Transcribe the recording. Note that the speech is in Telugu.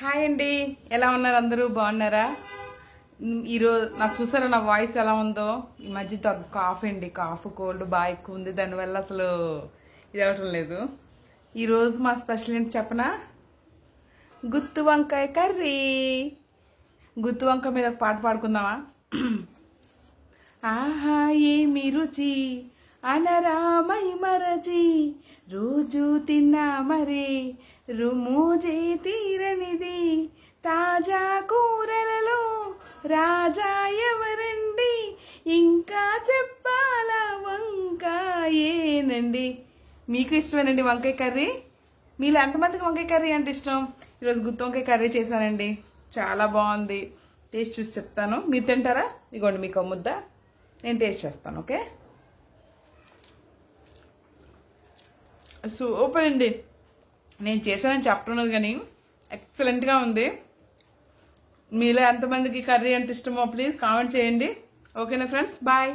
హాయ్ అండి, ఎలా ఉన్నారు? అందరూ బాగున్నారా? ఈరోజు నాకు చూసారా నా వాయిస్ ఎలా ఉందో? ఈ మధ్య కాఫ్ అండి, కాఫ్ కోల్డ్ బాగా ఎక్కువ ఉంది. దానివల్ల అసలు ఇది అవ్వటం లేదు. ఈరోజు మా స్పెషల్ ఏంటి చెప్పనా? గుత్తి వంకాయ కర్రీ. గుత్తి వంకాయ మీద ఒక పాట పాడుకుందామా? ఆహా ఏమి రుచి అనరామై మరచి రోజు తిన్నా మరే రుమోజే తీరనిది తాజా కూరలలో రాజా ఎవరండి ఇంకా చెప్పాలా వంకాయేనండి. మీకు ఇష్టమేనండి వంకాయ కర్రీ? మీలో ఎంతమందికి వంకాయ కర్రీ అంటే ఇష్టం? ఈరోజు గుత్తి వంకాయ కర్రీ చేశానండి, చాలా బాగుంది. టేస్ట్ చూసి చెప్తాను, మీరు తింటారా? ఇగోండి మీకు ముద్ద, నేను టేస్ట్ చేస్తాను. ఓకే, సూపర్ అండి. నేను చేశానని చెప్తున్నది కానీ ఎక్సలెంట్గా ఉంది. మీలో ఎంతమందికి కర్రీ అంటే ఇష్టమో ప్లీజ్ కామెంట్ చేయండి. ఓకేనా ఫ్రెండ్స్, బాయ్.